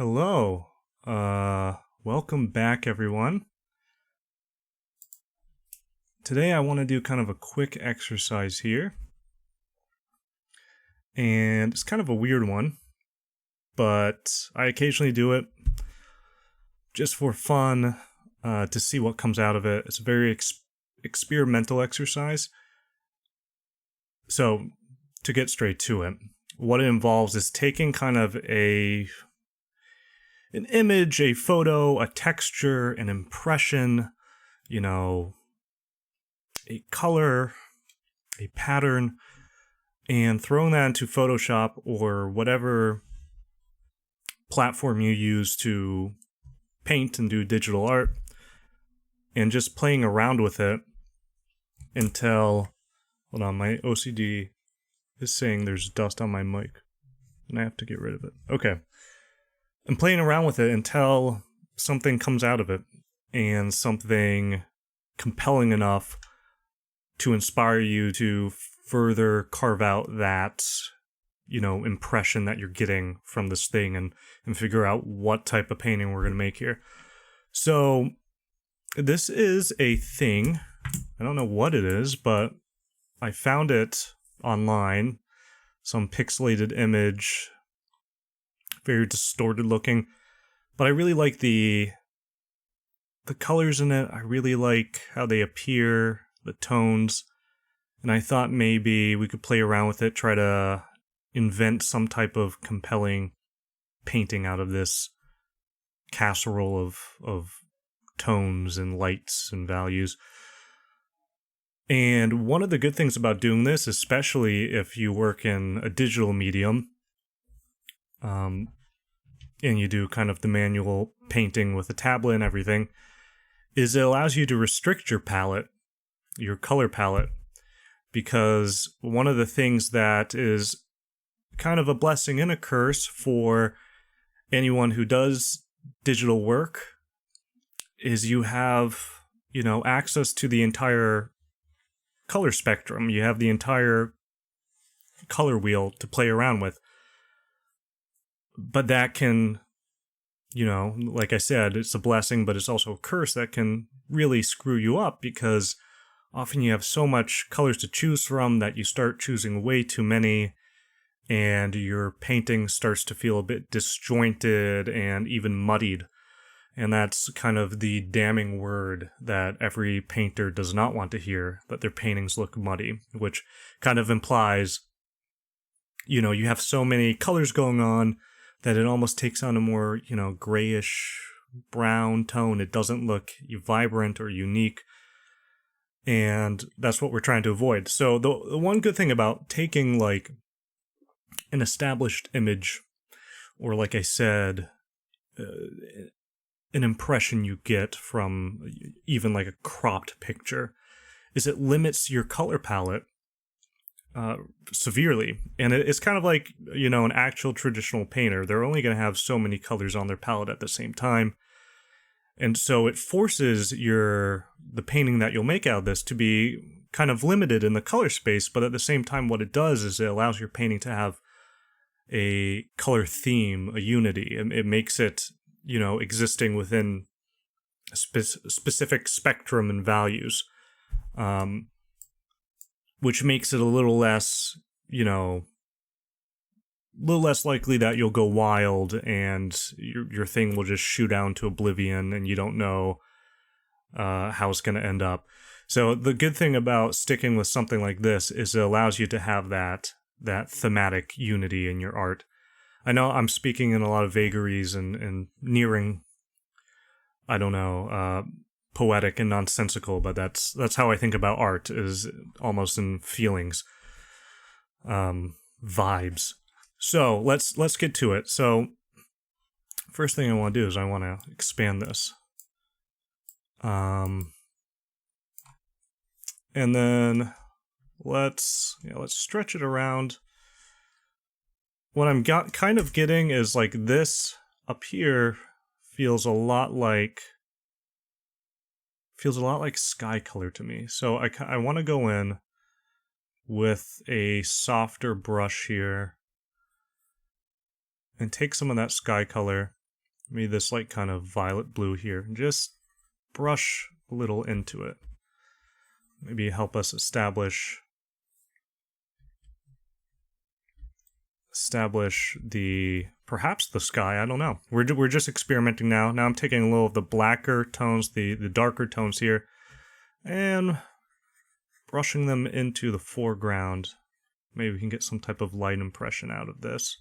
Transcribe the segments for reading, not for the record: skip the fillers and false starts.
Hello. Welcome back, everyone. Today I want to do kind of a quick exercise here. And it's kind of a weird one, but I occasionally do it just for fun, to see what comes out of it. It's a very experimental exercise. So, to get straight to it, what it involves is taking kind of an image, a photo, a texture, an impression, a color, a pattern, and throwing that into Photoshop or whatever platform you use to paint and do digital art, and just playing around with it until, hold on, my OCD is saying there's dust on my mic, and I have to get rid of it. Okay. And playing around with it until something comes out of it, and something compelling enough to inspire you to further carve out that, impression that you're getting from this thing and figure out what type of painting we're going to make here. So this is a thing. I don't know what it is, but I found it online. Some pixelated image, very distorted looking, but I really like the colors in it. I really like how they appear, the tones, and I thought maybe we could play around with it, try to invent some type of compelling painting out of this casserole of tones and lights and values. And one of the good things about doing this, especially if you work in a digital medium, and you do kind of the manual painting with a tablet and everything, is it allows you to restrict your palette, your color palette, because one of the things that is kind of a blessing and a curse for anyone who does digital work is you have, access to the entire color spectrum. You have the entire color wheel to play around with. But that can, like I said, it's a blessing, but it's also a curse that can really screw you up, because often you have so much colors to choose from that you start choosing way too many, and your painting starts to feel a bit disjointed and even muddied. And that's kind of the damning word that every painter does not want to hear, that their paintings look muddy, which kind of implies, you have so many colors going on that it almost takes on a more, grayish brown tone. It doesn't look vibrant or unique. And that's what we're trying to avoid. So the one good thing about taking like an established image, or like I said, an impression you get from even like a cropped picture, is it limits your color palette severely. And it's kind of like, an actual traditional painter. They're only going to have so many colors on their palette at the same time. And so it forces the painting that you'll make out of this to be kind of limited in the color space, but at the same time what it does is it allows your painting to have a color theme, a unity. It makes it, existing within a specific spectrum and values. Which makes it a little less, likely that you'll go wild and your thing will just shoot down to oblivion and you don't know how it's going to end up. So the good thing about sticking with something like this is it allows you to have that thematic unity in your art. I know I'm speaking in a lot of vagaries and nearing, I don't know, poetic and nonsensical, but that's how I think about art, is almost in feelings, vibes. So let's get to it. So first thing I want to do is I want to expand this, and then let's stretch it around. What I'm kind of getting is like this up here feels a lot like sky color to me. So I want to go in with a softer brush here and take some of that sky color maybe this like kind of violet blue here, and just brush a little into it. Maybe help us establish perhaps the sky. I don't know. We're just experimenting now. Now I'm taking a little of the blacker tones, the darker tones here, and brushing them into the foreground. Maybe we can get some type of light impression out of this.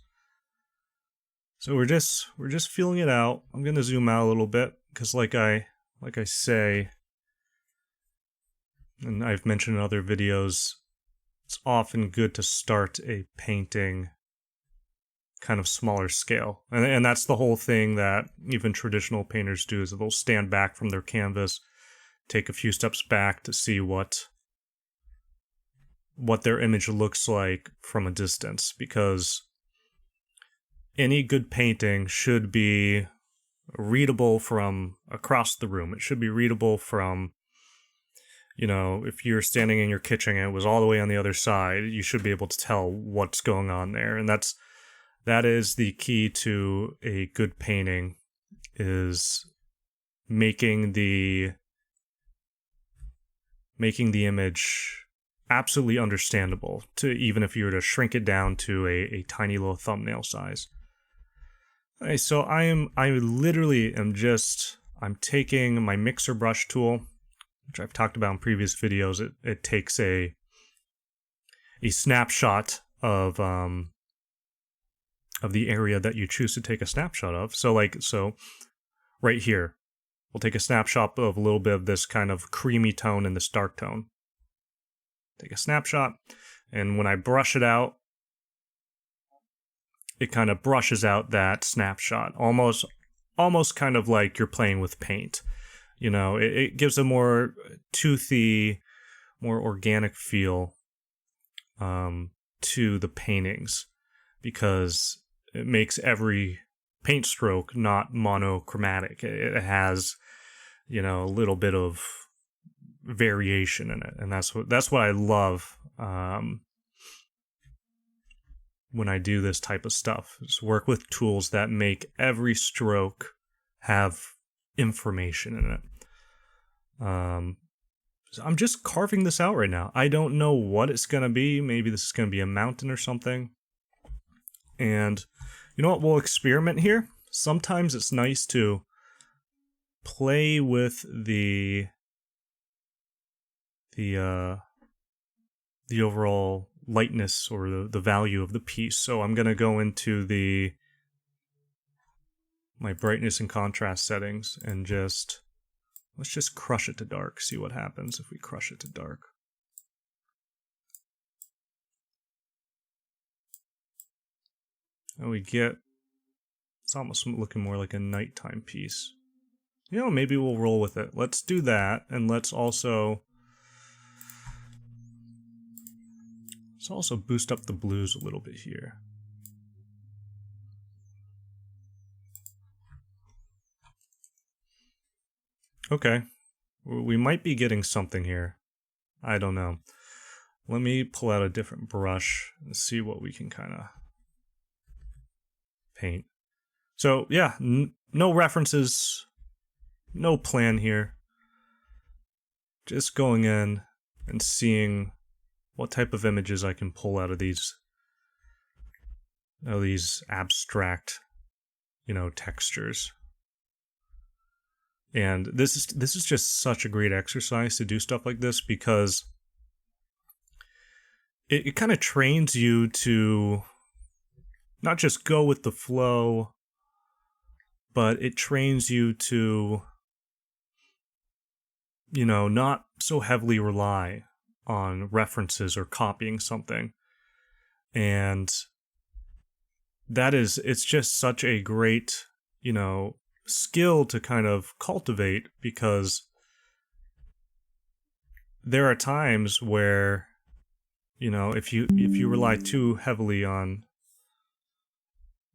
So we're just feeling it out. I'm gonna zoom out a little bit because, like I say, and I've mentioned in other videos, it's often good to start a painting kind of smaller scale, and that's the whole thing that even traditional painters do, is that they'll stand back from their canvas, take a few steps back to see what their image looks like from a distance, because any good painting should be readable from across the room. It should be readable from, if you're standing in your kitchen and it was all the way on the other side, you should be able to tell what's going on there. And that is the key to a good painting, is making the image absolutely understandable, to even if you were to shrink it down to a tiny little thumbnail size. Okay, so I'm taking my mixer brush tool, which I've talked about in previous videos. It takes a snapshot of the area that you choose to take a snapshot of. So right here, we'll take a snapshot of a little bit of this kind of creamy tone and this dark tone. Take a snapshot, and when I brush it out, it kind of brushes out that snapshot, almost kind of like you're playing with paint. It gives a more toothy, more organic feel to the paintings, because it makes every paint stroke not monochromatic. It has, a little bit of variation in it, and that's what I love when I do this type of stuff. Just work with tools that make every stroke have information in it. So I'm just carving this out right now. I don't know what it's gonna be. Maybe this is gonna be a mountain or something. And you know what? We'll experiment here. Sometimes it's nice to play with the overall lightness or the value of the piece. So I'm going to go into my brightness and contrast settings and let's just crush it to dark. See what happens if we crush it to dark. And it's almost looking more like a nighttime piece. Maybe we'll roll with it. Let's do that, and let's also boost up the blues a little bit here. Okay, we might be getting something here. I don't know. Let me pull out a different brush and see what we can kind of paint. So yeah, no references, no plan here. Just going in and seeing what type of images I can pull out of these abstract, textures. And this is just such a great exercise to do stuff like this, because it kind of trains you to not just go with the flow, but it trains you to, not so heavily rely on references or copying something. And it's just such a great, skill to kind of cultivate, because there are times where, if you rely too heavily on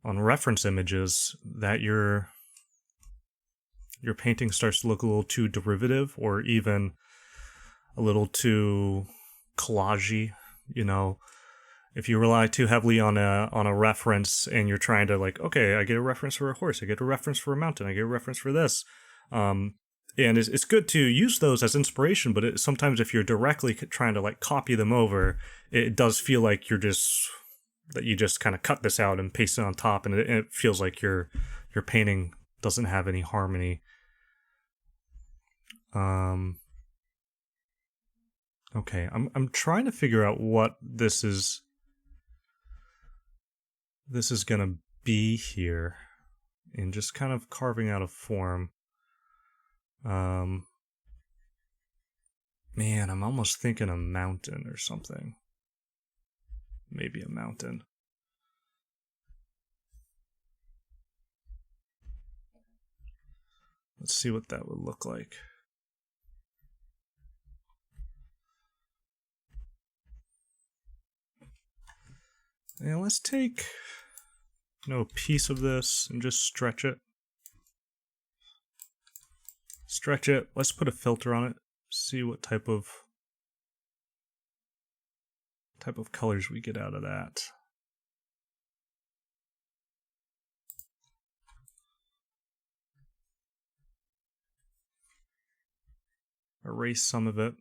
reference images, that your painting starts to look a little too derivative, or even a little too collagey. if you rely too heavily on a reference and you're trying to like, okay, I get a reference for a horse, I get a reference for a mountain, I get a reference for this, and it's good to use those as inspiration, but sometimes if you're directly trying to like copy them over, it does feel like you just kind of cut this out and paste it on top, and it feels like your painting doesn't have any harmony. Okay, I'm trying to figure out what this is gonna be here, and just kind of carving out a form. Man, I'm almost thinking a mountain or something. Maybe a mountain. Let's see what that would look like. And let's take a piece of this and just stretch it. Stretch it. Let's put a filter on it. See what type of colors we get out of that. Erase some of it.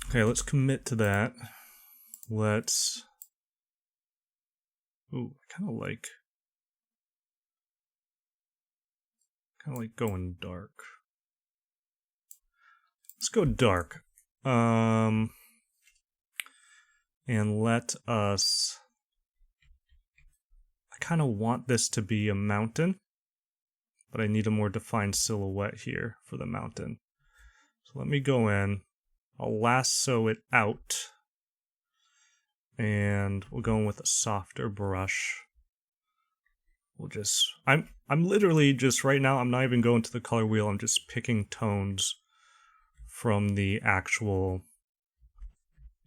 Okay, let's commit to that. Let's... Ooh, I kind of like going dark. Let's go dark. And let us... I kind of want this to be a mountain, but I need a more defined silhouette here for the mountain. So let me go in. I'll lasso it out, and we'll go in with a softer brush. We'll just, I'm literally just right now, I'm not even going to the color wheel, I'm just picking tones from the actual,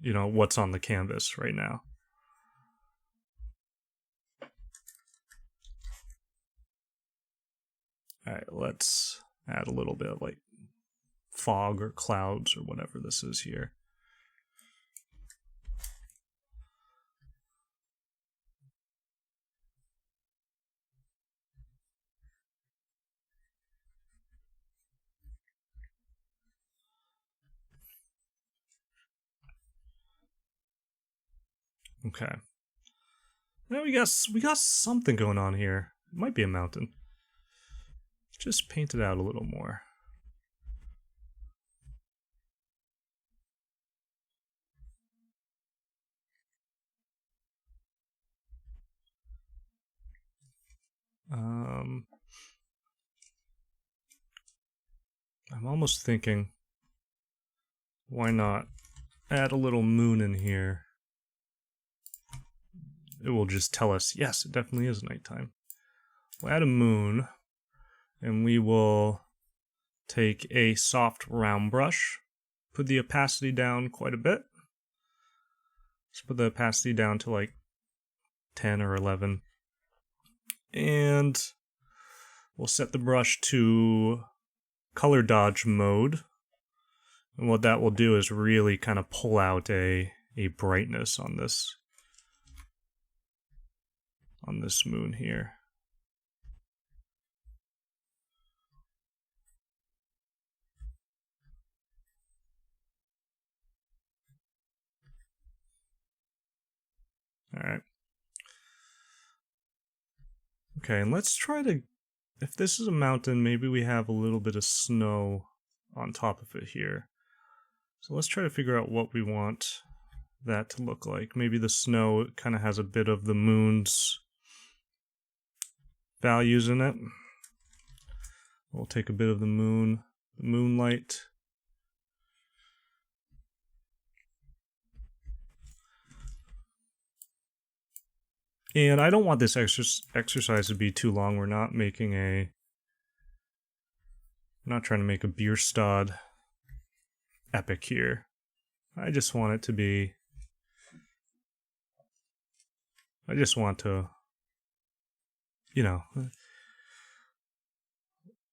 what's on the canvas right now. Alright, let's add a little bit of like fog or clouds or whatever this is here. Okay. Now we got something going on here. It might be a mountain. Just paint it out a little more. I'm almost thinking, why not add a little moon in here? It will just tell us, yes, it definitely is nighttime. We'll add a moon, and we will take a soft round brush, put the opacity down quite a bit. Let's put the opacity down to like 10 or 11. And we'll set the brush to color dodge mode. And what that will do is really kind of pull out a brightness on this moon here. All right. Okay, and let's try to, if this is a mountain, maybe we have a little bit of snow on top of it here. So let's try to figure out what we want that to look like. Maybe the snow kind of has a bit of the moon's values in it. We'll take a bit of the moonlight. And I don't want this exercise to be too long. We're not trying to make a Bierstadt epic here. I just want it to be... I just want to, you know,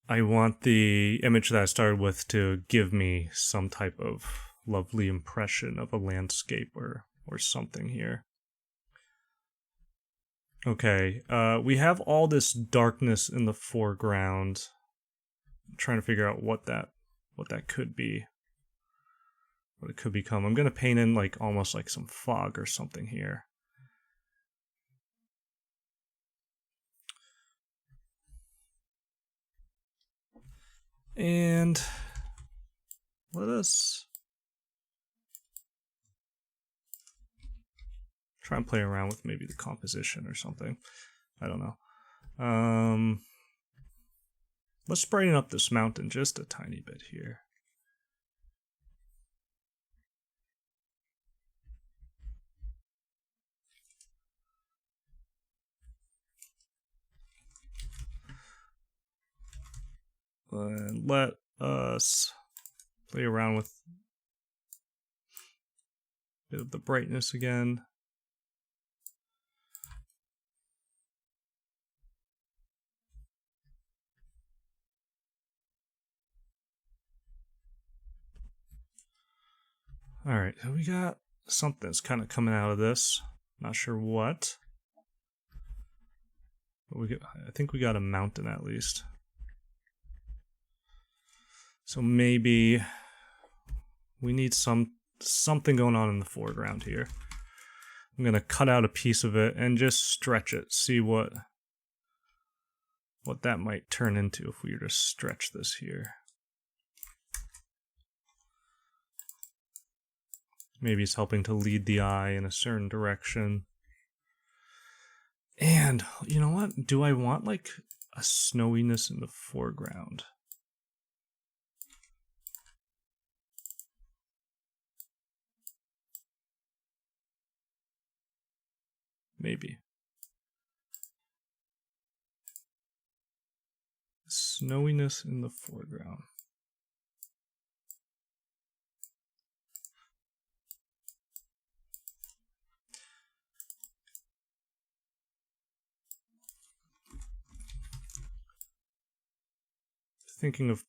I want the image that I started with to give me some type of lovely impression of a landscape or something here. Okay, we have all this darkness in the foreground. I'm trying to figure out what that could be. What it could become. I'm gonna paint in like almost like some fog or something here. And let us try and play around with maybe the composition or something. I don't know. Let's brighten up this mountain just a tiny bit here. And let us play around with a bit of the brightness again. Alright, so we got something that's kind of coming out of this. Not sure what. But I think we got a mountain at least. So maybe we need something going on in the foreground here. I'm going to cut out a piece of it and just stretch it, see what that might turn into if we were to stretch this here. Maybe it's helping to lead the eye in a certain direction. And, you know what? Do I want like a snowiness in the foreground? Maybe. Snowiness in the foreground. Thinking of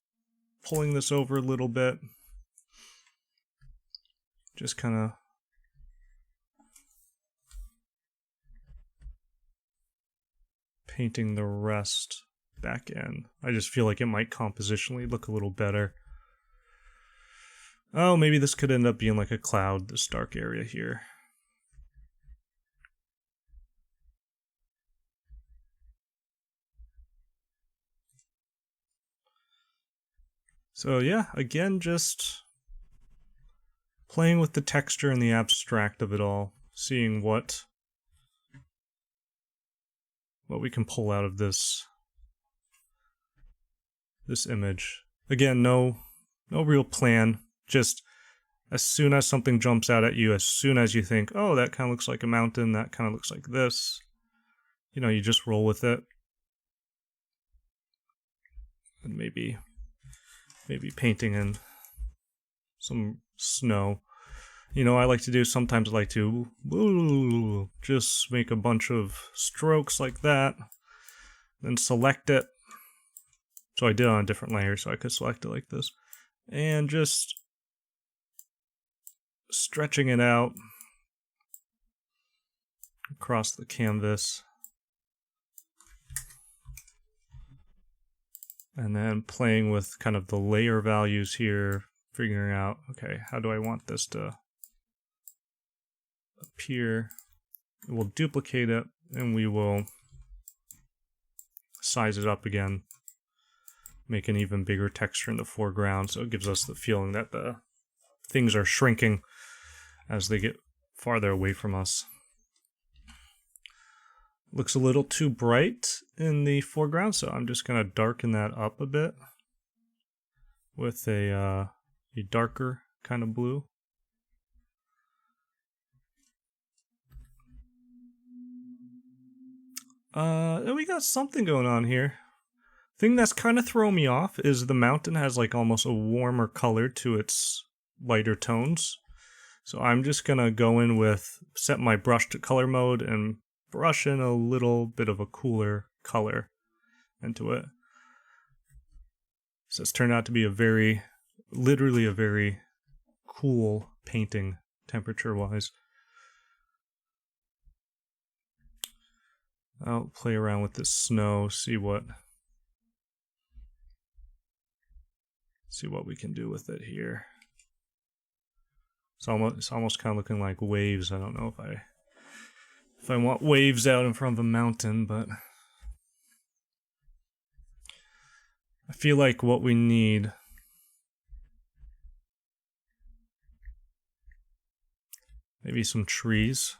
pulling this over a little bit. Just kind of painting the rest back in. I just feel like it might compositionally look a little better. Oh, maybe this could end up being like a cloud, this dark area here. So yeah, again, just playing with the texture and the abstract of it all, seeing what we can pull out of this image. Again, no real plan, just as soon as something jumps out at you, as soon as you think, oh, that kind of looks like a mountain, that kind of looks like this, you know, you just roll with it. And maybe painting in some snow. You know, I like to do, sometimes I like to just make a bunch of strokes like that, then select it. So I did it on a different layer, so I could select it like this. And just stretching it out across the canvas. And then playing with kind of the layer values here, figuring out, okay, how do I want this to appear? We'll duplicate it, and we will size it up again, make an even bigger texture in the foreground, so it gives us the feeling that the things are shrinking as they get farther away from us. Looks a little too bright in the foreground, so I'm just going to darken that up a bit with a darker kind of blue. We got something going on here. Thing that's kind of throwing me off is the mountain has like almost a warmer color to its lighter tones. So I'm just going to go in with, set my brush to color mode and brush in a little bit of a cooler color into it. So it's turned out to be literally a very cool painting temperature-wise. I'll play around with this snow, see what we can do with it here. It's almost kind of looking like waves. I don't know if I want waves out in front of a mountain, but I feel like what we need maybe some trees.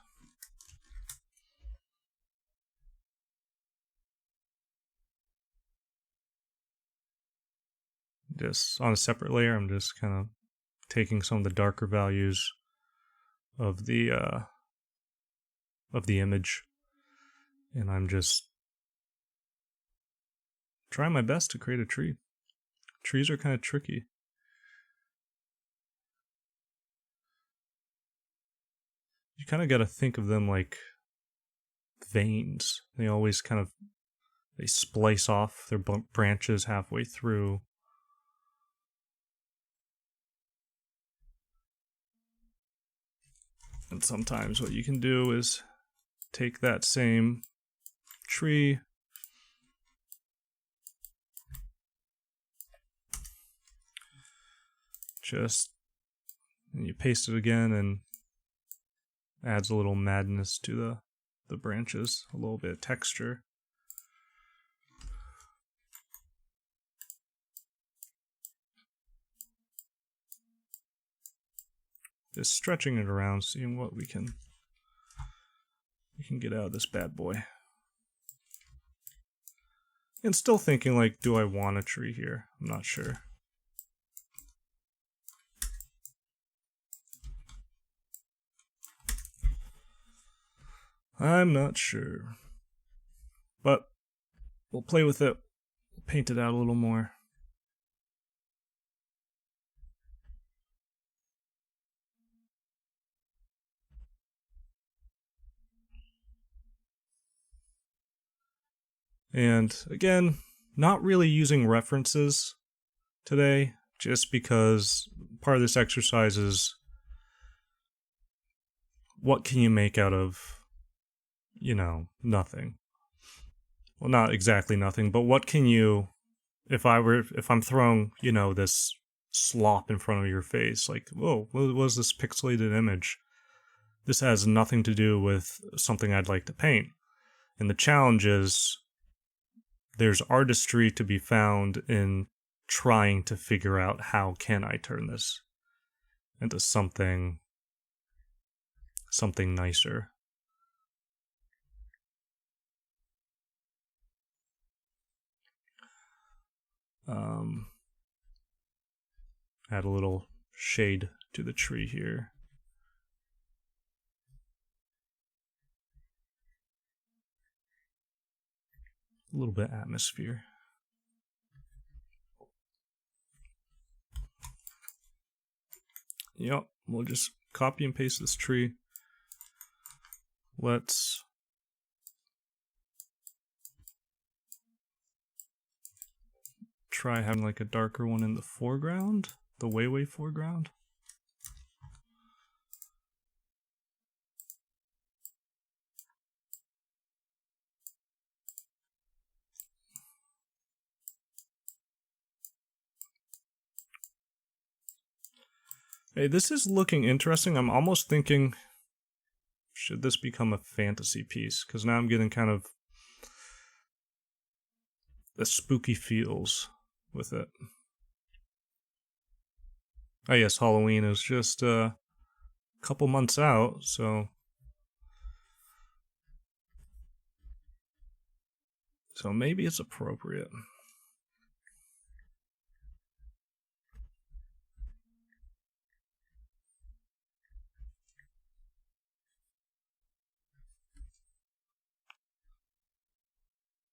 Just on a separate layer, I'm just kind of taking some of the darker values of the image, and I'm just trying my best to create a tree. Trees are kind of tricky. You kind of got to think of them like veins. They always they splice off their branches halfway through. And sometimes what you can do is take that same tree, and you paste it again, and adds a little madness to the branches, a little bit of texture. Just stretching it around, seeing what we can get out of this bad boy. And still thinking, like, do I want a tree here? I'm not sure. I'm not sure. But we'll play with it, paint it out a little more. And again, not really using references today, just because part of this exercise is what can you make out of, nothing. Well, not exactly nothing, but what can you, if I'm throwing, this slop in front of your face, like, whoa, what was this pixelated image? This has nothing to do with something I'd like to paint. And the challenge is, there's artistry to be found in trying to figure out how can I turn this into something nicer. Add a little shade to the tree here. A little bit atmosphere. Yep, we'll just copy and paste this tree. Let's try having like a darker one in the foreground, the way foreground. Hey, this is looking interesting. I'm almost thinking, should this become a fantasy piece? Because now I'm getting kind of the spooky feels with it. Oh yes, Halloween is just a couple months out, so maybe it's appropriate.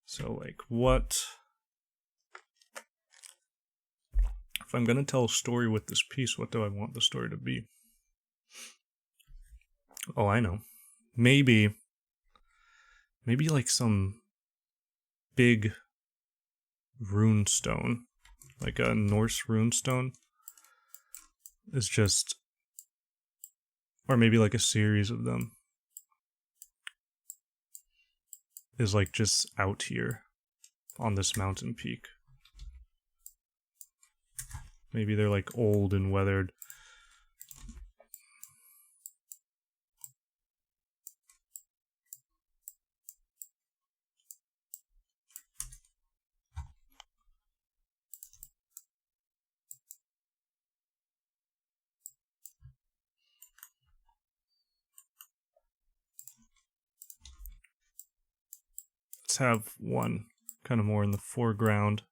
So, like, what... If I'm going to tell a story with this piece, what do I want the story to be? Oh, I know. Maybe like some big rune stone, like a Norse rune stone, is just, or maybe like a series of them, is like just out here on this mountain peak. Maybe they're like old and weathered. Let's have one kind of more in the foreground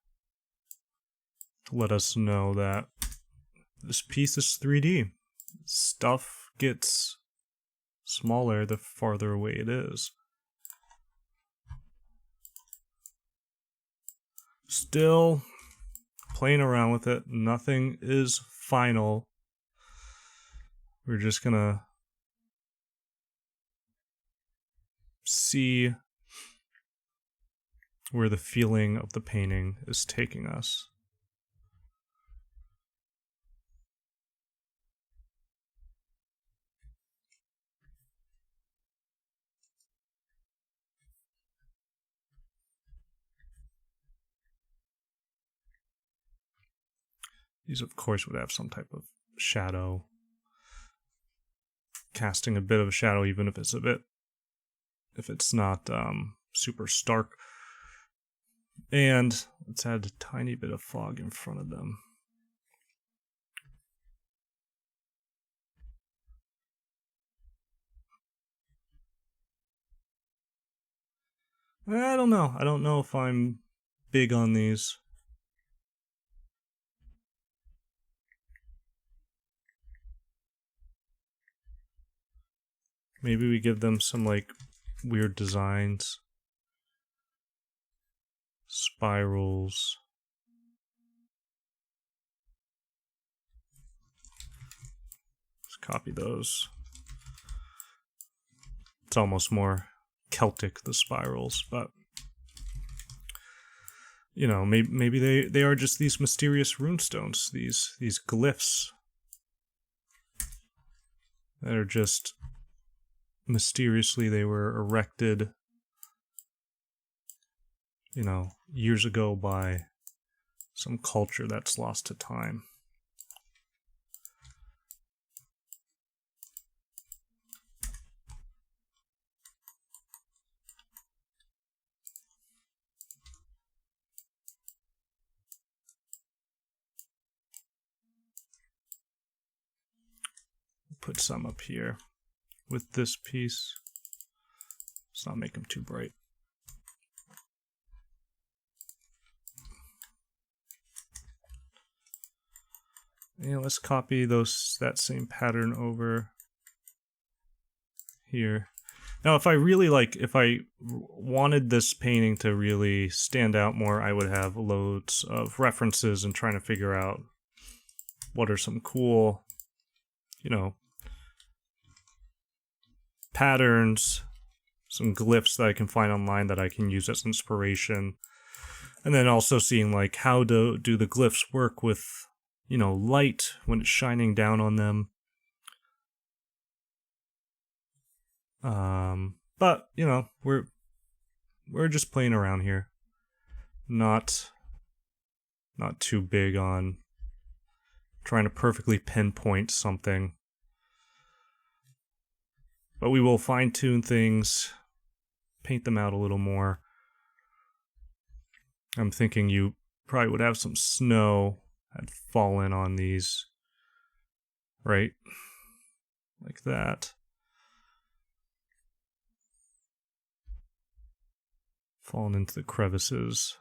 to let us know that this piece is 3D. Stuff gets smaller the farther away it is. Still playing around with it. Nothing is final. We're just gonna see where the feeling of the painting is taking us. These, of course, would have some type of shadow, casting a bit of a shadow, even if it's not super stark. And let's add a tiny bit of fog in front of them. I don't know. I don't know if I'm big on these. Maybe we give them some like weird designs. Spirals. Let's copy those. It's almost more Celtic, the spirals, but you know, maybe they are just these mysterious runestones, these glyphs that are just mysteriously, they were erected, you know, years ago by some culture that's lost to time. Put some up here with this piece. Let's not make them too bright. And let's copy that same pattern over here. Now, if I wanted this painting to really stand out more, I would have loads of references and trying to figure out what are some cool, you know, patterns, some glyphs that I can find online that I can use as inspiration. And then also seeing like how do the glyphs work with, you know, light when it's shining down on them. But you know, we're just playing around here. Not too big on trying to perfectly pinpoint something. But we will fine-tune things, paint them out a little more. I'm thinking you probably would have some snow had fallen on these, right? Like that. Fallen into the crevices.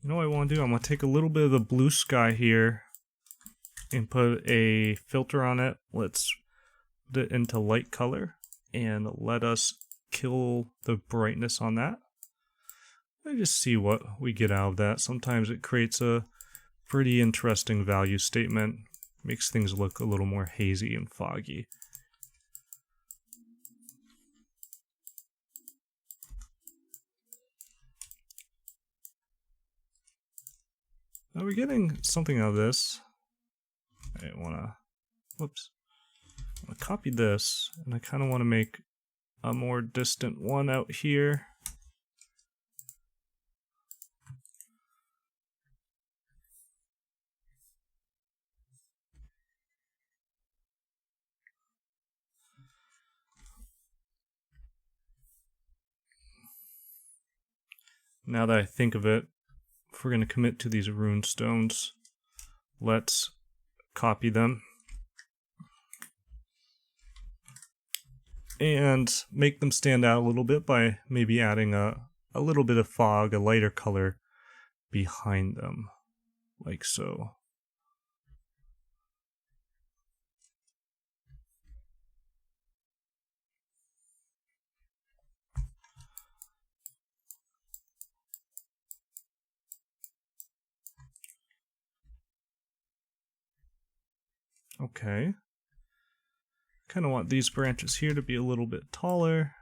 You know what I want to do? I'm going to take a little bit of the blue sky here and put a filter on it. Let's put it into light color and let us kill the brightness on that. and just see what we get out of that. Sometimes it creates a pretty interesting value statement, makes things look a little more hazy and foggy. Now we're getting something out of this. I wanna, whoops, I wanna copy this, and I kind of want to make a more distant one out here. Now that I think of it, if we're going to commit to these rune stones, let's copy them and make them stand out a little bit by maybe adding a little bit of fog, a lighter color behind them, like so. Okay. Kind of want these branches here to be a little bit taller.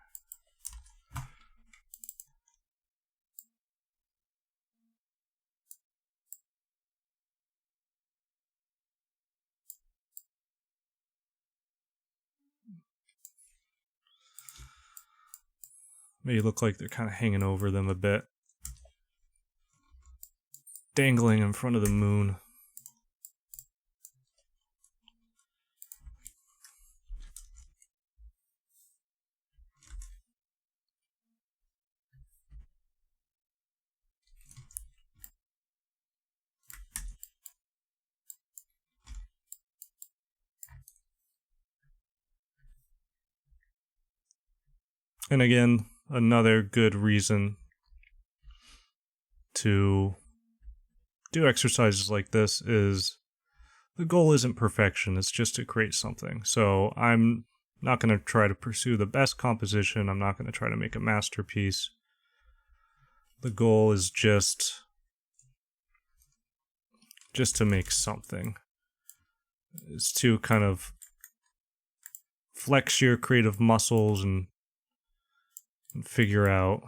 May look like they're kind of hanging over them a bit. Dangling in front of the moon. And again, another good reason to do exercises like this is the goal isn't perfection, it's just to create something. So I'm not going to try to pursue the best composition, I'm not going to try to make a masterpiece. The goal is just to make something. It's to kind of flex your creative muscles and figure out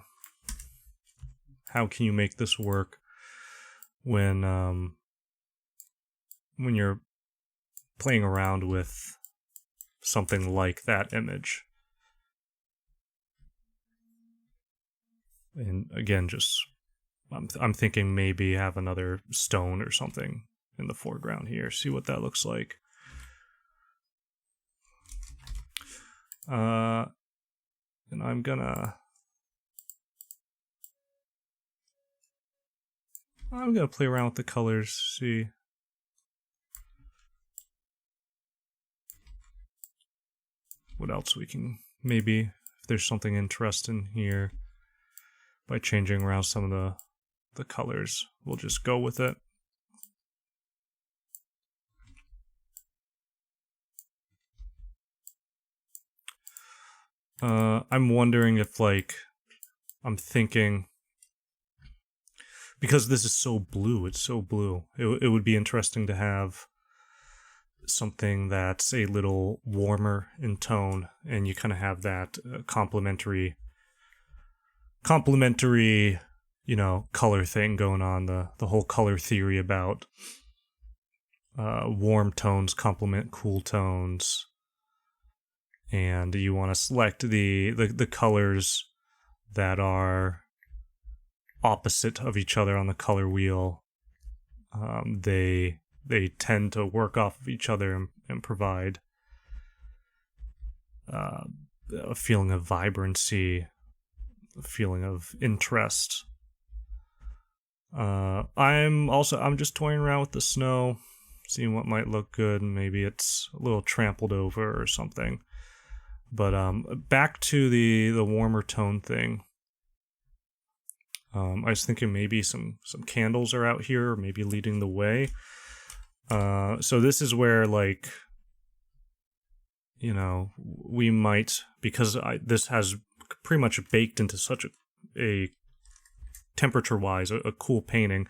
how can you make this work when you're playing around with something like that image. And again, just I'm thinking maybe have another stone or something in the foreground here. See what that looks like. And I'm gonna play around with the colors, see. What else we can, maybe, if there's something interesting here, by changing around some of the colors, we'll just go with it. I'm wondering if, like, I'm thinking, because this is so blue, it's so blue, it would be interesting to have something that's a little warmer in tone, and you kind of have that complementary, you know, color thing going on, the whole color theory about warm tones complement cool tones. And you want to select the colors that are opposite of each other on the color wheel. They tend to work off of each other and provide a feeling of vibrancy, a feeling of interest. I'm just toying around with the snow, seeing what might look good, and maybe it's a little trampled over or something. But back to the warmer tone thing. I was thinking maybe some candles are out here, maybe leading the way. So this is where, like, you know, we might, because this has pretty much baked into such a temperature-wise, a cool painting,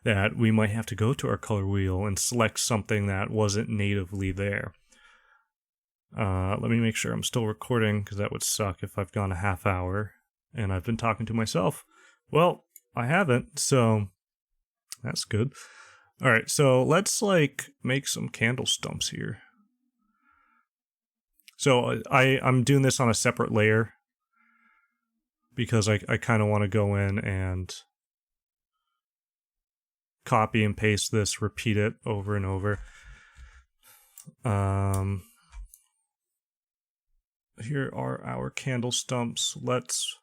that we might have to go to our color wheel and select something that wasn't natively there. Let me make sure I'm still recording, because that would suck if I've gone a half hour and I've been talking to myself. Well, I haven't, so that's good. All right, so let's make some candle stumps here. So I'm doing this on a separate layer because I kind of want to go in and copy and paste this, repeat it over and over. Here are our candle stumps. Let's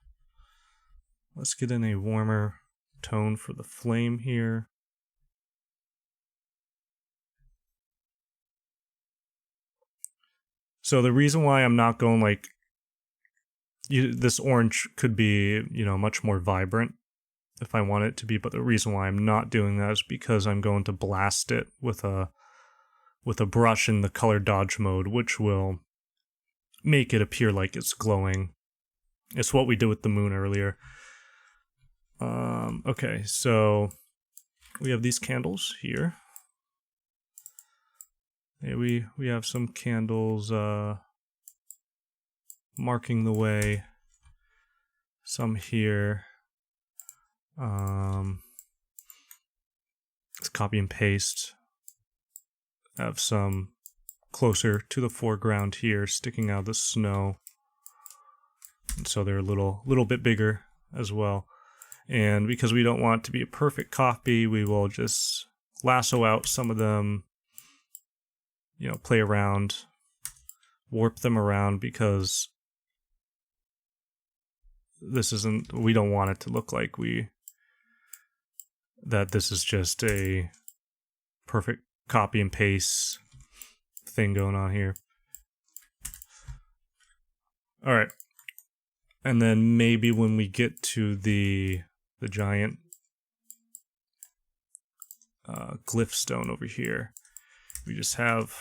get in a warmer tone for the flame here. So the reason why I'm not going this orange could be, much more vibrant if I want it to be, but the reason why I'm not doing that is because I'm going to blast it with a brush in the color dodge mode, which will make it appear like it's glowing. It's what we did with the moon earlier. Okay, so we have these candles here. We have some candles marking the way. Some here. Let's copy and paste. Have some closer to the foreground here, sticking out of the snow. And so they're a little bit bigger as well. And because we don't want it to be a perfect copy, we will just lasso out some of them, play around, warp them around, because we don't want it to look like that this is just a perfect copy and paste thing going on here. All right. And then maybe when we get to the giant glyph stone over here, we just have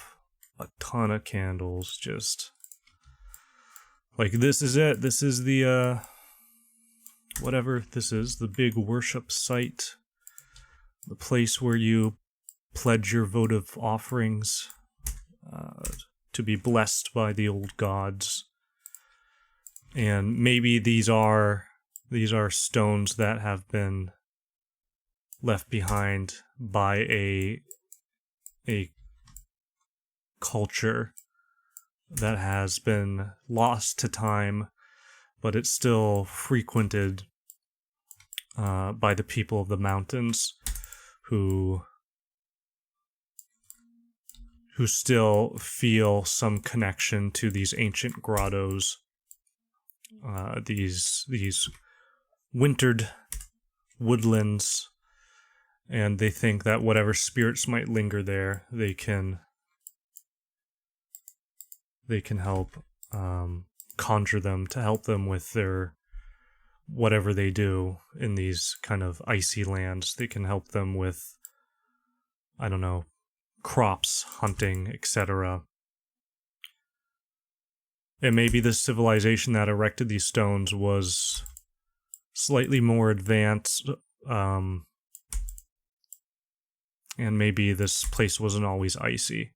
a ton of candles, just like this is it. This is the whatever this is, the big worship site, the place where you pledge your votive offerings to be blessed by the old gods. And maybe these are stones that have been left behind by a culture that has been lost to time, but it's still frequented by the people of the mountains who still feel some connection to these ancient grottos, these wintered woodlands, and they think that whatever spirits might linger there, they can help conjure them to help them with their whatever they do in these kind of icy lands. They can help them with, I don't know, crops, hunting, etc. And maybe the civilization that erected these stones was slightly more advanced, and maybe this place wasn't always icy,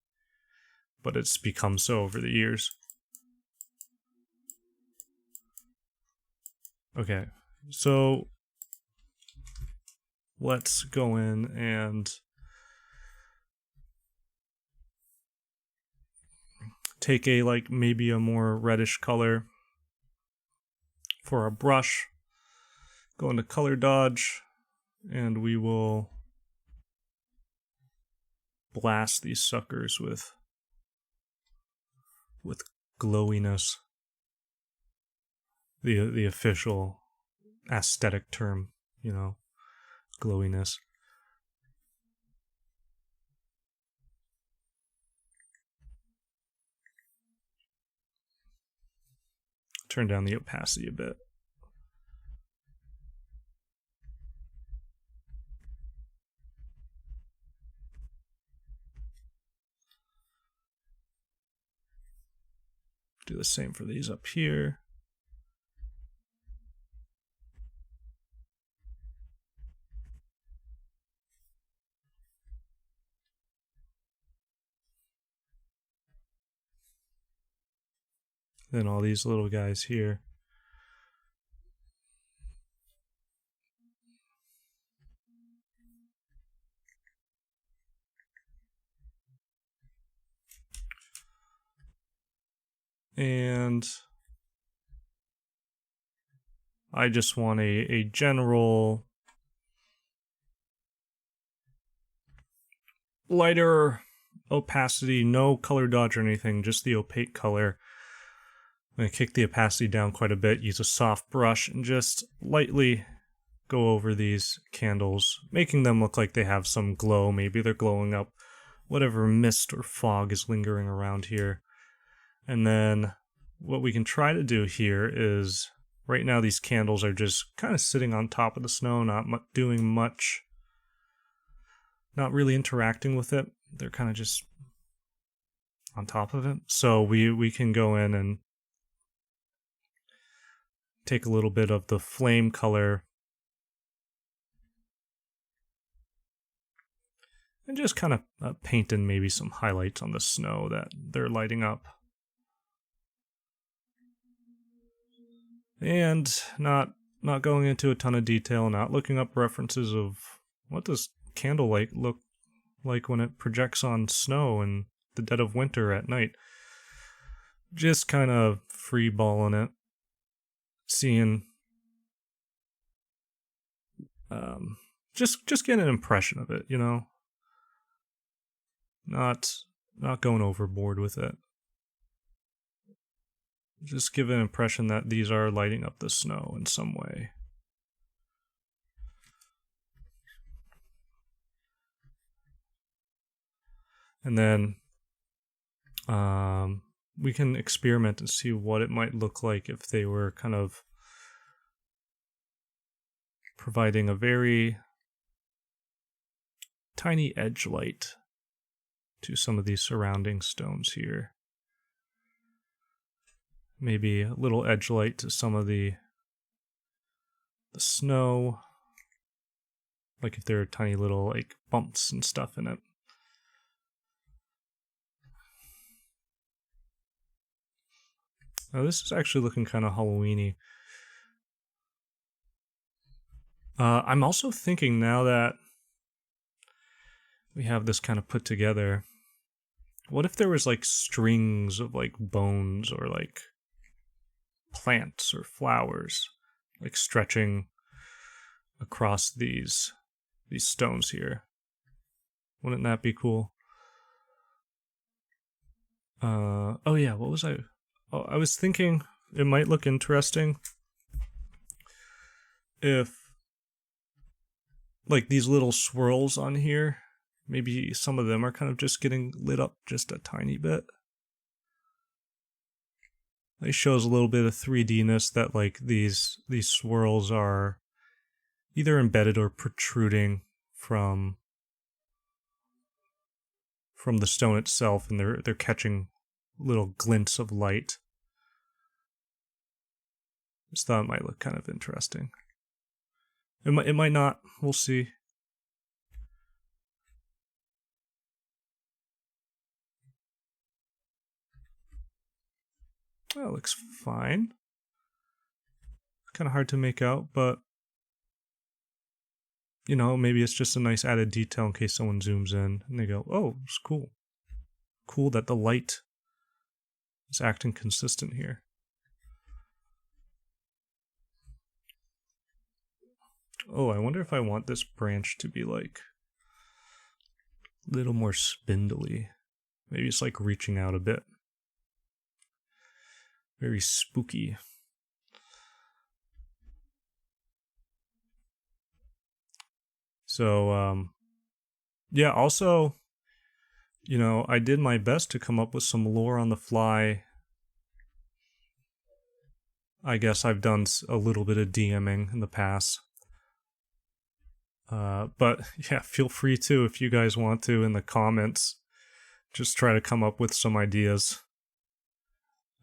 but it's become so over the years. Okay, so let's go in and take maybe a more reddish color for our brush. Go into color dodge, and we will blast these suckers with glowiness. The official aesthetic term, glowiness. Turn down the opacity a bit. Do the same for these up here. Then all these little guys here. And I just want a general lighter opacity, no color dodge or anything, just the opaque color. I'm going to kick the opacity down quite a bit, use a soft brush, and just lightly go over these candles, making them look like they have some glow. Maybe they're glowing up whatever mist or fog is lingering around here. And then what we can try to do here is, right now these candles are just kind of sitting on top of the snow, not doing much, not really interacting with it. They're kind of just on top of it. So we can go in and take a little bit of the flame color and just kind of paint in maybe some highlights on the snow that they're lighting up. And not going into a ton of detail, not looking up references of what does candlelight look like when it projects on snow in the dead of winter at night. Just kind of freeballing it, seeing, just getting an impression of it, you know, not going overboard with it. Just give an impression that these are lighting up the snow in some way. And then we can experiment and see what it might look like if they were kind of providing a very tiny edge light to some of these surrounding stones here. Maybe a little edge light to some of the snow, like if there are tiny little like bumps and stuff in it. Now this is actually looking kind of Halloween-y. I'm also thinking, now that we have this kind of put together, what if there was like strings of like bones or like plants or flowers like stretching across these stones here? Wouldn't that be cool? Oh yeah, what was I? Oh, I was thinking it might look interesting if like these little swirls on here, maybe some of them are kind of just getting lit up just a tiny bit. It shows a little bit of 3D-ness that like these swirls are either embedded or protruding from the stone itself, and they're catching little glints of light. Just thought it might look kind of interesting. It might not. We'll see. That looks fine. Kind of hard to make out, but you know, maybe it's just a nice added detail in case someone zooms in and they go, "Oh, it's cool. Cool that the light is acting consistent here." Oh, I wonder if I want this branch to be like a little more spindly. Maybe it's like reaching out a bit. Very spooky. So, yeah, also, you know, I did my best to come up with some lore on the fly. I guess I've done a little bit of DMing in the past. But yeah, feel free to, if you guys want to, in the comments, just try to come up with some ideas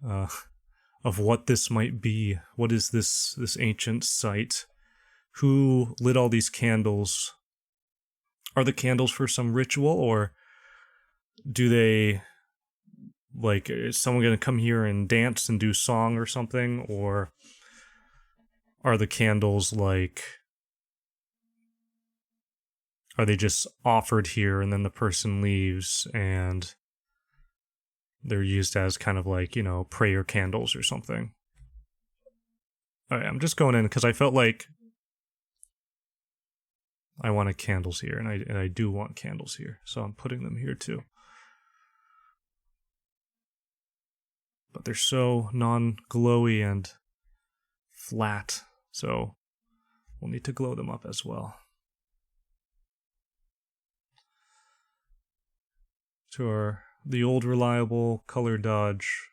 of what this might be. What is this ancient site? Who lit all these candles? Are the candles for some ritual, or do they Like, is someone going to come here and dance and do song or something? Or are the candles like, are they just offered here and then the person leaves and they're used as kind of like, you know, prayer candles or something? All right, I'm just going in because I felt like I wanted candles here, and I do want candles here, so I'm putting them here too. But they're so non-glowy and flat, so we'll need to glow them up as well. To the old reliable color dodge.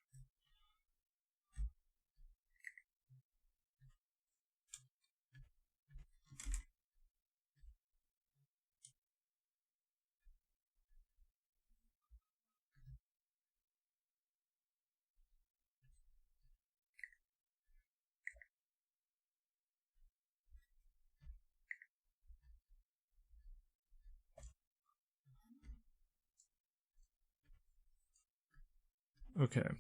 Okay.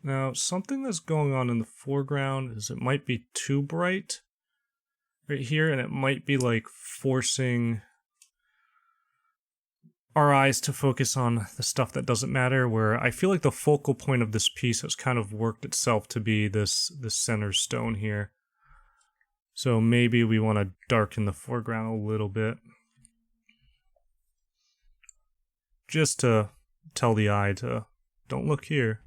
Now, something that's going on in the foreground is it might be too bright right here, and it might be like forcing our eyes to focus on the stuff that doesn't matter, where I feel like the focal point of this piece has kind of worked itself to be this center stone here. So maybe we want to darken the foreground a little bit. Just to tell the eye to don't look here.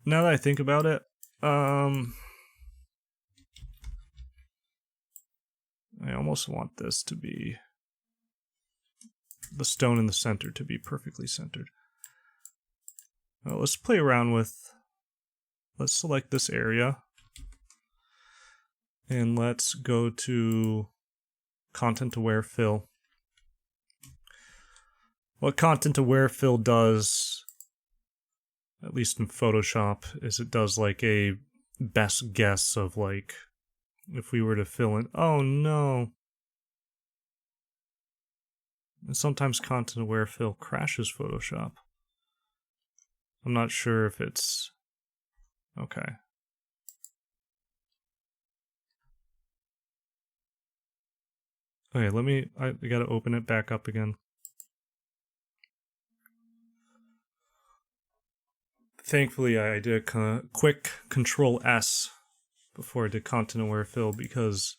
Now that I think about it, I almost want this to be the stone in the center to be perfectly centered. Well, let's play around with, let's select this area and let's go to content aware fill. What content aware fill does, at least in Photoshop, is it does like a best guess of like, if we were to fill in, oh no. And sometimes content aware fill crashes Photoshop. I'm not sure if it's, okay. Okay, I gotta open it back up again. Thankfully, I did a quick Control S before I did content aware fill, because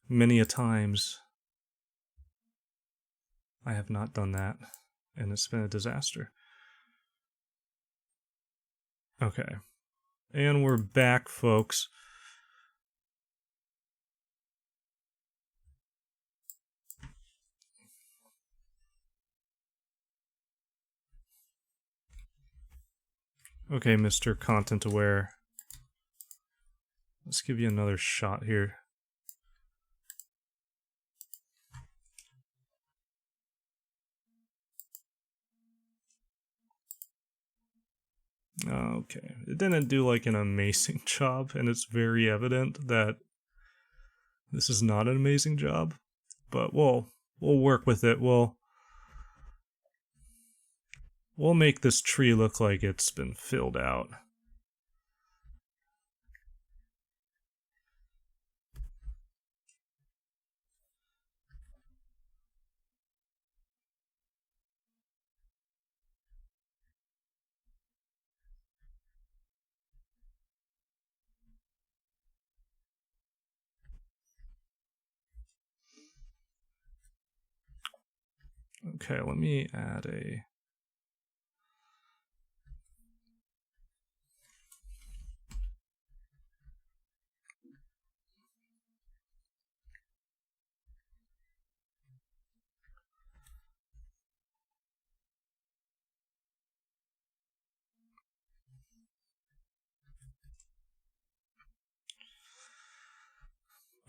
many a times I have not done that, and it's been a disaster. Okay, and we're back, folks. Okay, Mr. Content Aware. Let's give you another shot here. Okay, it didn't do like an amazing job, and it's very evident that this is not an amazing job, but we'll work with it. We'll make this tree look like it's been filled out. Okay, let me add a...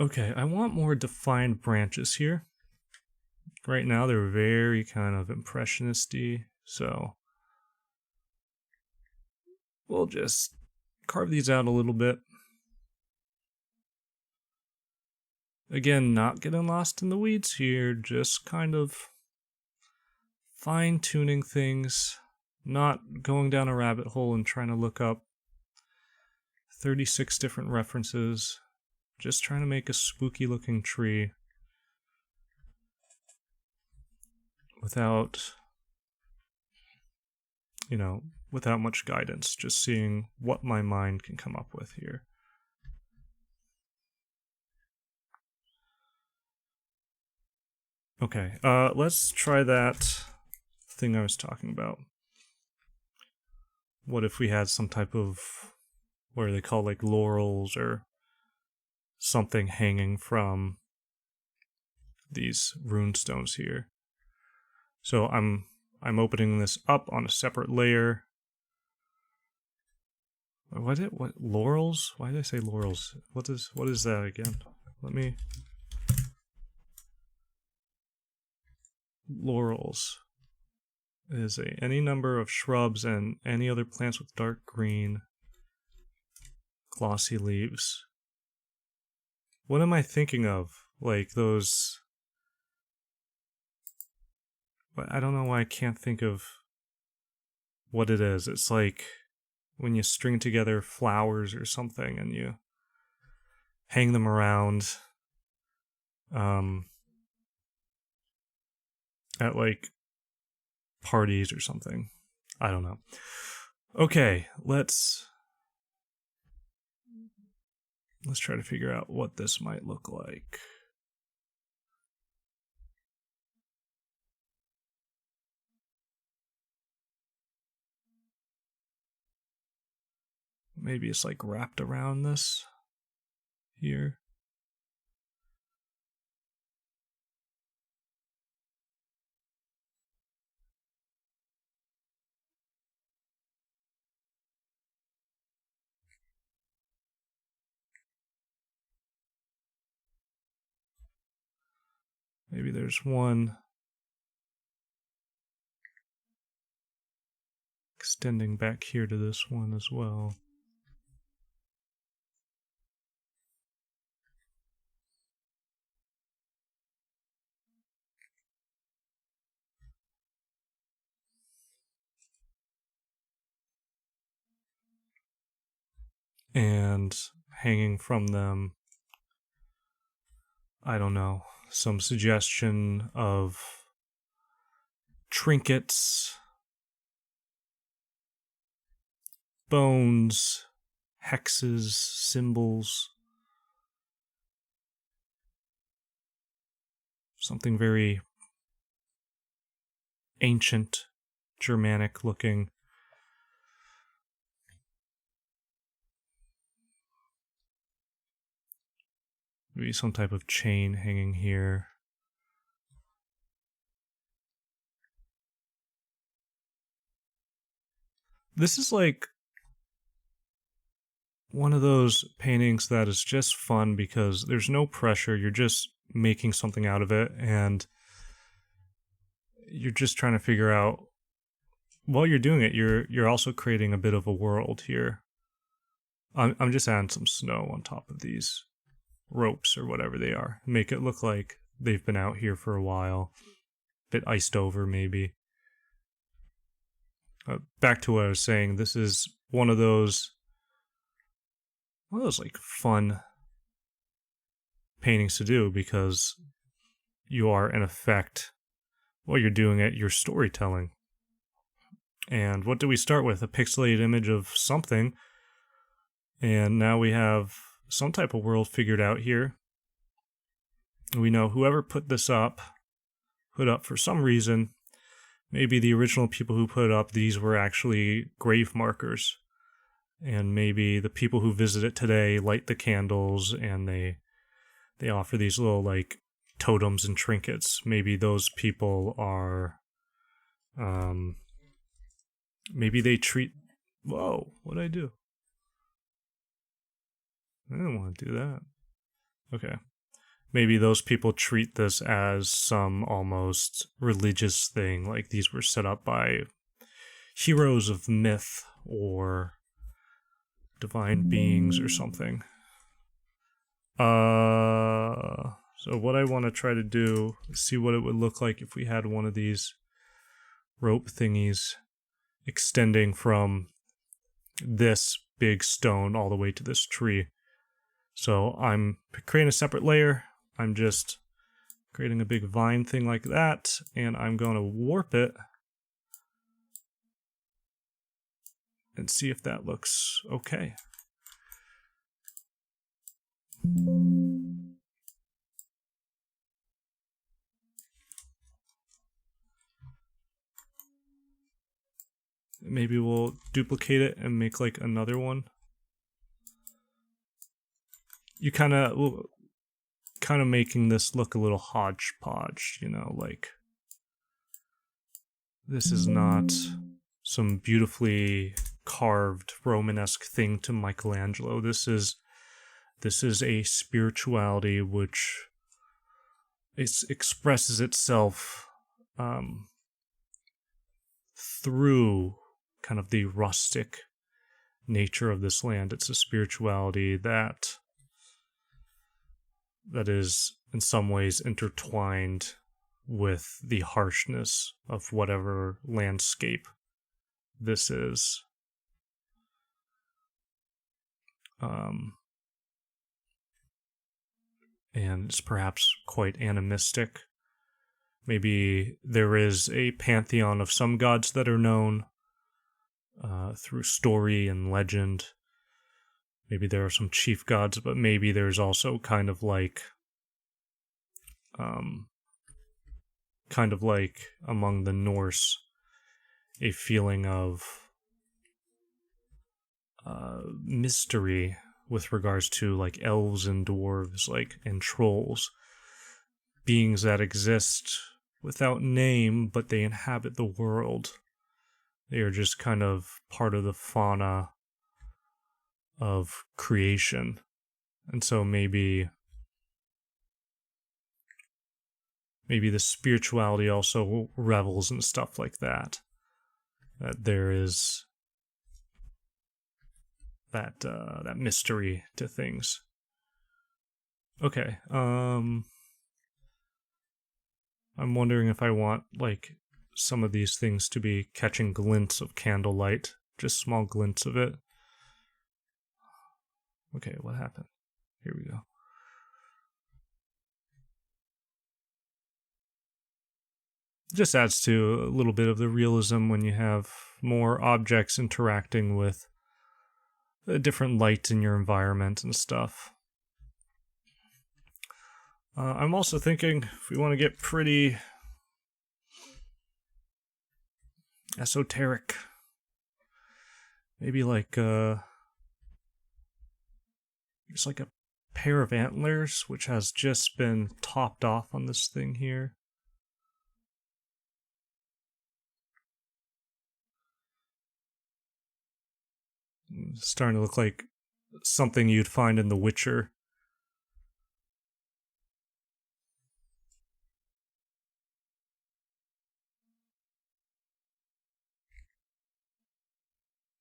Okay, I want more defined branches here. Right now they're very kind of impressionist-y, so we'll just carve these out a little bit. Again, not getting lost in the weeds here, just kind of fine-tuning things, not going down a rabbit hole and trying to look up 36 different references, just trying to make a spooky-looking tree without, without much guidance, just seeing what my mind can come up with here. Okay, let's try that thing I was talking about. What if we had some type of, what do they call, like laurels or something hanging from these rune stones here? So I'm opening this up on a separate layer. What laurels? Why did I say laurels? What is that again? Laurels is any number of shrubs and any other plants with dark green glossy leaves. What am I thinking of? Like those... I don't know why I can't think of what it is. It's like when you string together flowers or something and you hang them around at like parties or something. I don't know. Okay, let's try to figure out what this might look like. Maybe it's like wrapped around this here. Maybe there's one extending back here to this one as well. And hanging from them, I don't know, some suggestion of trinkets, bones, hexes, symbols, something very ancient, Germanic looking. Maybe some type of chain hanging here. This is like one of those paintings that is just fun because there's no pressure. You're just making something out of it, and you're just trying to figure out, while you're doing it, you're also creating a bit of a world here. I'm just adding some snow on top of these ropes or whatever they are. Make it look like they've been out here for a while. A bit iced over, maybe. Back to what I was saying, this is one of those like fun paintings to do because you are, in effect, while you're doing it, you're storytelling. And what do we start with? A pixelated image of something. And now we have some type of world figured out here. We know whoever put up for some reason, maybe the original people who put up these were actually grave markers. And maybe the people who visit it today light the candles and they offer these little like totems and trinkets. Maybe those people are, maybe they treat, whoa, what'd I do? I didn't want to do that. Okay. Maybe those people treat this as some almost religious thing, like these were set up by heroes of myth or divine beings or something. So what I want to try to do is see what it would look like if we had one of these rope thingies extending from this big stone all the way to this tree. So I'm creating a separate layer. I'm just creating a big vine thing like that, and I'm going to warp it and see if that looks okay. Maybe we'll duplicate it and make like another one. You kind of making this look a little hodgepodge, you know, like this is not some beautifully carved Romanesque thing to Michelangelo. This is a spirituality which expresses itself through kind of the rustic nature of this land. It's a spirituality that is in some ways intertwined with the harshness of whatever landscape this is. And it's perhaps quite animistic. Maybe there is a pantheon of some gods that are known through story and legend. Maybe there are some chief gods, but maybe there's also kind of like among the Norse, a feeling of mystery with regards to like elves and dwarves, like, and trolls, beings that exist without name, but they inhabit the world. They are just kind of part of the fauna of creation. And so maybe the spirituality also revels in stuff like that. That there is that mystery to things. Okay, I'm wondering if I want like some of these things to be catching glints of candlelight, just small glints of it. Okay, what happened? Here we go. Just adds to a little bit of the realism when you have more objects interacting with a different light in your environment and stuff. I'm also thinking if we want to get pretty esoteric, maybe like just like a pair of antlers which has just been topped off on this thing here. It's starting to look like something you'd find in The Witcher.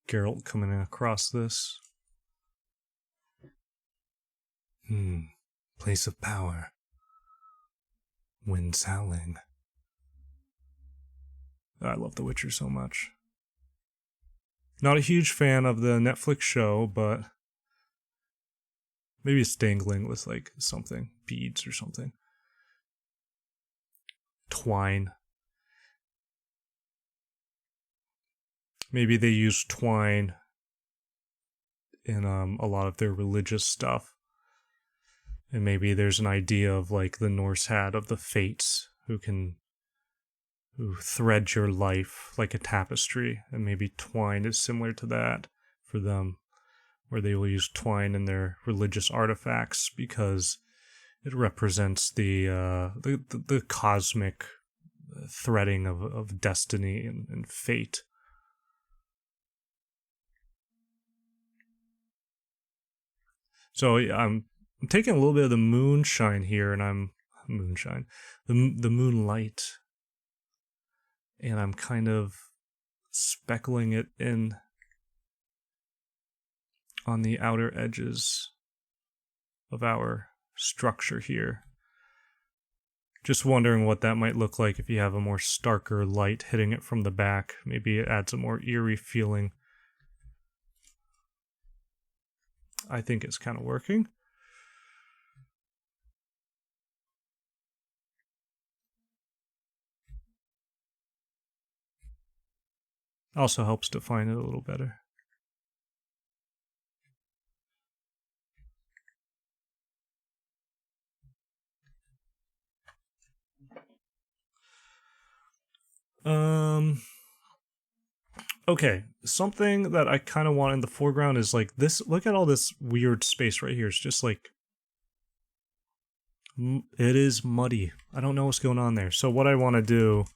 Geralt coming across this. Place of power. Winds howling. I love The Witcher so much. Not a huge fan of the Netflix show, but maybe it's dangling with like something, beads or something. Twine. Maybe they use twine in a lot of their religious stuff. And maybe there's an idea of like the Norse had of the fates who thread your life like a tapestry, and maybe twine is similar to that for them, where they will use twine in their religious artifacts because it represents the cosmic threading of destiny and fate. So I'm taking a little bit of the moonshine here, and the moonlight, and I'm kind of speckling it in on the outer edges of our structure here. Just wondering what that might look like if you have a more starker light hitting it from the back. Maybe it adds a more eerie feeling. I think it's kind of working. Also helps define it a little better. Okay, something that I kind of want in the foreground is like this. Look at all this weird space right here. It's just like, it is muddy. I don't know what's going on there. So what I want to do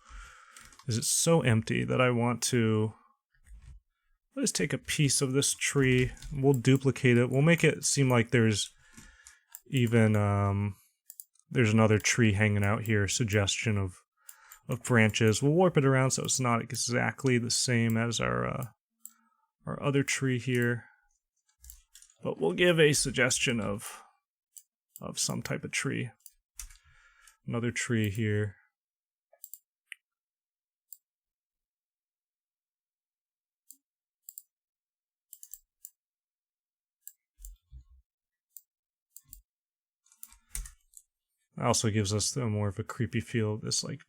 is it's so empty that I want to, let's take a piece of this tree. We'll duplicate it. We'll make it seem like there's even, there's another tree hanging out here. Suggestion of branches. We'll warp it around so it's not exactly the same as our other tree here, but we'll give a suggestion of some type of tree. Another tree here. It also gives us more of a creepy feel. This like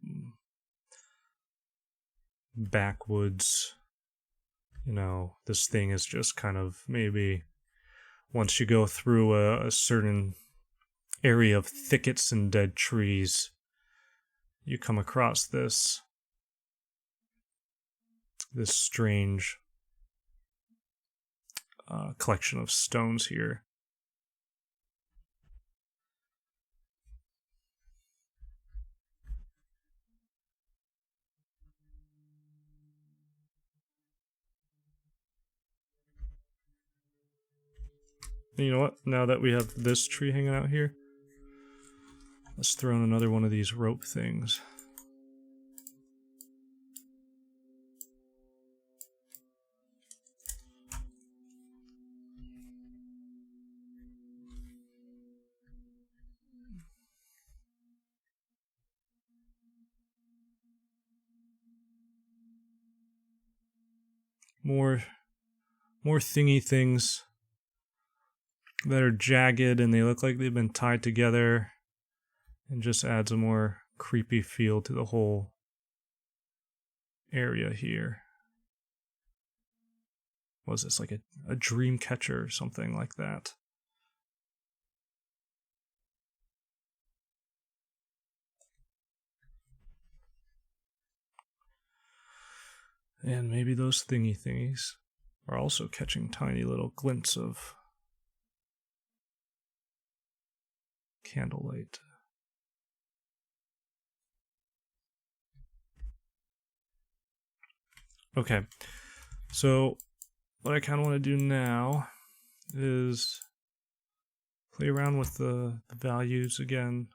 backwoods, you know, this thing is just kind of, maybe once you go through a certain area of thickets and dead trees, you come across this strange collection of stones here. And you know what? Now that we have this tree hanging out here, let's throw in another one of these rope things. More thingy things that are jagged and they look like they've been tied together, and just adds a more creepy feel to the whole area here. Was this like a dream catcher or something like that? And maybe those thingies are also catching tiny little glints of candlelight. Okay, so what I kind of want to do now is play around with the values again.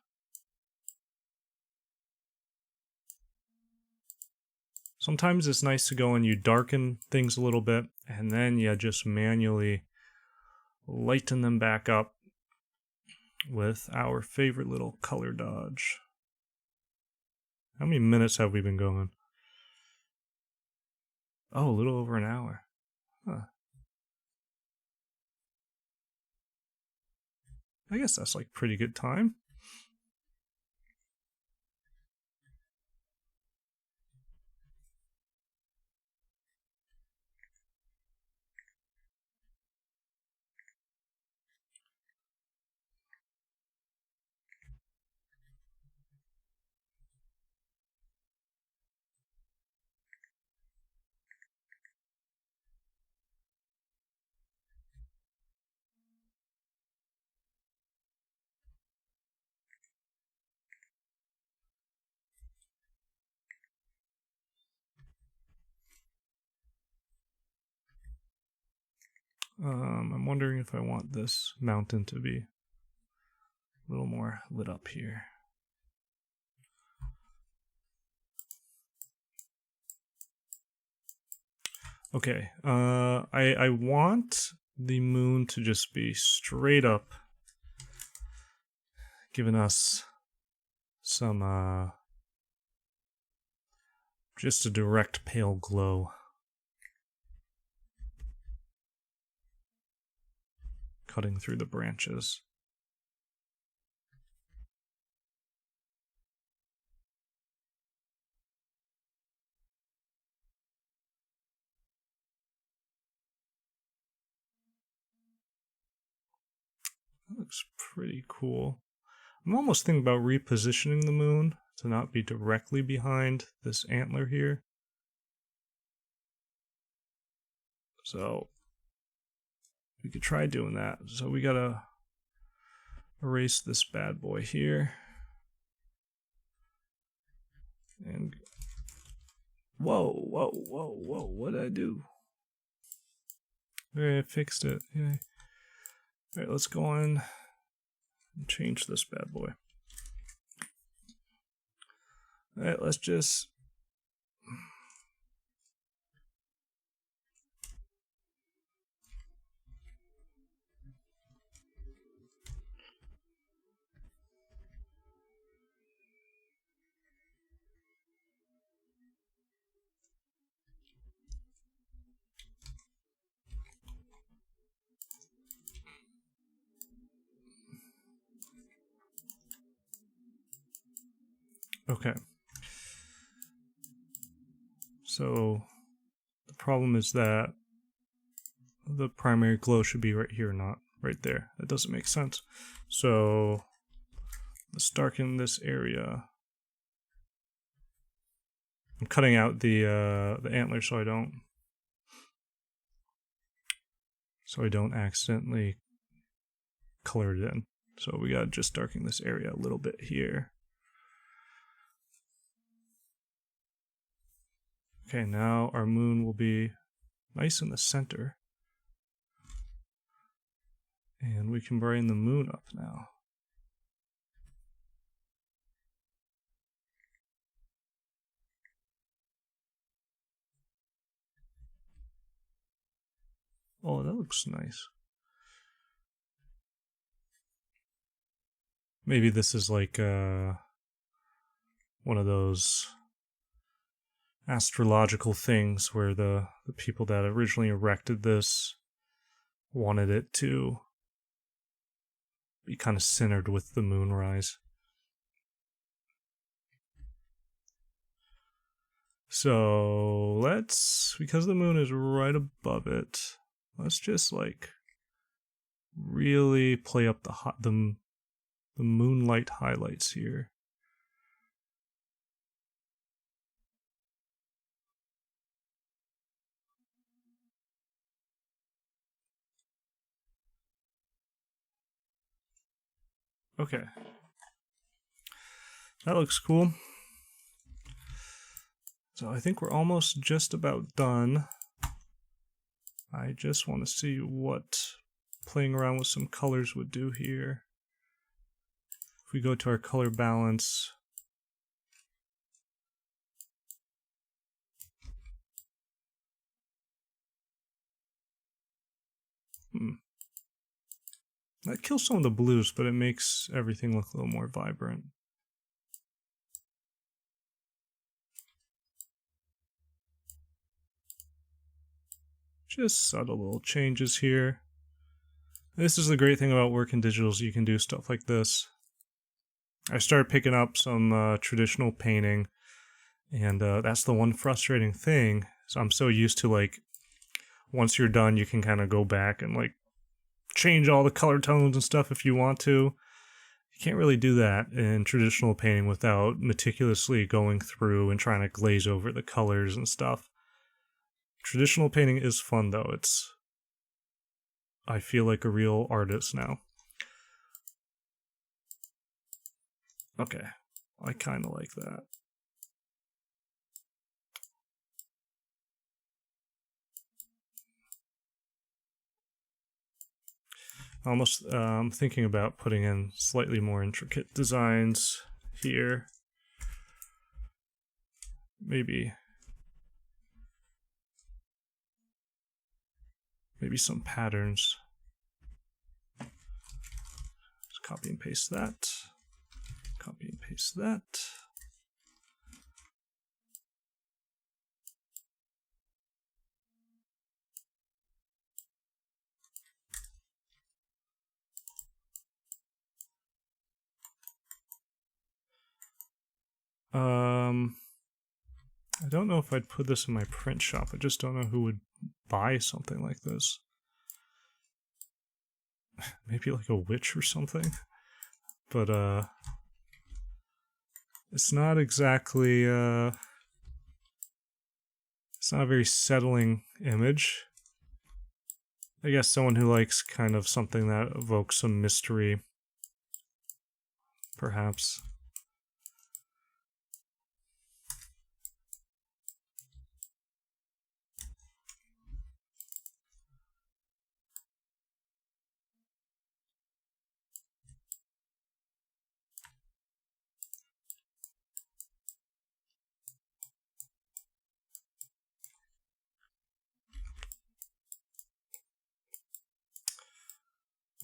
Sometimes it's nice to go and you darken things a little bit, and then you just manually lighten them back up with our favorite little color dodge. How many minutes have we been going? Oh, a little over an hour. Huh. I guess that's like pretty good time. I'm wondering if I want this mountain to be a little more lit up here. Okay, I want the moon to just be straight up, giving us some just a direct pale glow cutting through the branches. That looks pretty cool. I'm almost thinking about repositioning the moon to not be directly behind this antler here. So we could try doing that. So we gotta erase this bad boy here. And whoa, what did I do? Alright, I fixed it. Yeah. Alright, let's go on and change this bad boy. Alright, let's just... Okay. So the problem is that the primary glow should be right here, not right there. That doesn't make sense. So let's darken this area. I'm cutting out the antler so I don't accidentally color it in. So we gotta just darken this area a little bit here. Okay, now our moon will be nice in the center. And we can brighten the moon up now. Oh, that looks nice. Maybe this is like one of those astrological things where the people that originally erected this wanted it to be kind of centered with the moonrise. So let's, because the moon is right above it, let's just like really play up the moonlight highlights here. Okay. That looks cool. So I think we're almost just about done. I just want to see what playing around with some colors would do here. If we go to our color balance, that kills some of the blues, but it makes everything look a little more vibrant. Just subtle little changes here. This is the great thing about working digitals, you can do stuff like this. I started picking up some traditional painting, and that's the one frustrating thing. So I'm so used to, like, once you're done, you can kind of go back and, like, change all the color tones and stuff if you want to. You can't really do that in traditional painting without meticulously going through and trying to glaze over the colors and stuff. Traditional painting is fun, though. I feel like a real artist now. Okay, I kind of like that. Almost, I'm thinking about putting in slightly more intricate designs here. Maybe some patterns. Just copy and paste that. copy and paste that. I don't know if I'd put this in my print shop. I just don't know who would buy something like this. Maybe like a witch or something. But it's not exactly it's not a very settling image. I guess someone who likes kind of something that evokes some mystery, perhaps.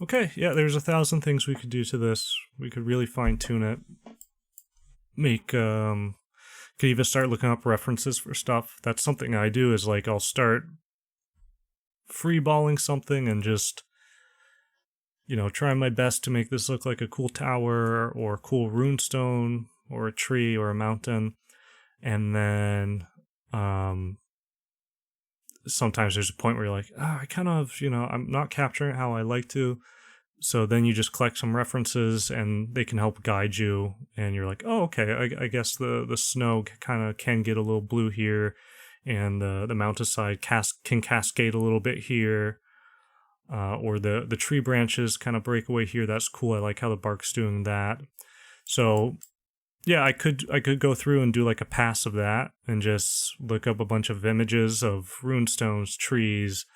Okay, yeah, there's 1,000 things we could do to this. We could really fine-tune it. Could even start looking up references for stuff. That's something I do, is like I'll start freeballing something and just, you know, try my best to make this look like a cool tower or a cool runestone or a tree or a mountain. And then sometimes there's a point where you're like, I kind of, you know, I'm not capturing it how I like to. So then you just collect some references and they can help guide you. And you're like, oh, okay, I guess the snow kind of can get a little blue here. And the mountainside can cascade a little bit here. Or the tree branches kind of break away here. That's cool. I like how the bark's doing that. So yeah, I could go through and do like a pass of that and just look up a bunch of images of runestones, trees,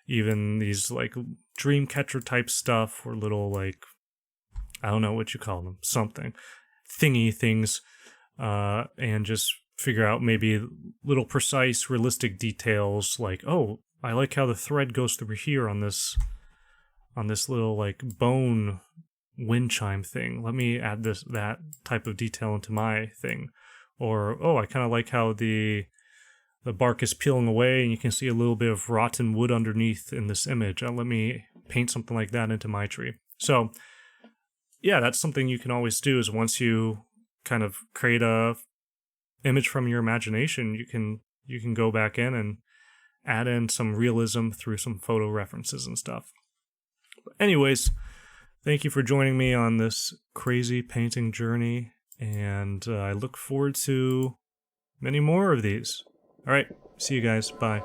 even these like dream catcher type stuff or little like, I don't know what you call them, something, thingy things, and just figure out maybe little precise, realistic details like, oh, I like how the thread goes through here on this little like bone wind chime thing. Let me add that type of detail into my thing. Or, oh, I kind of like how the bark is peeling away and you can see a little bit of rotten wood underneath in this image. Let me paint something like that into my tree. So yeah, that's something you can always do, is once you kind of create a image from your imagination, you can go back in and add in some realism through some photo references and stuff. But anyways, thank you for joining me on this crazy painting journey, and I look forward to many more of these. All right, see you guys. Bye.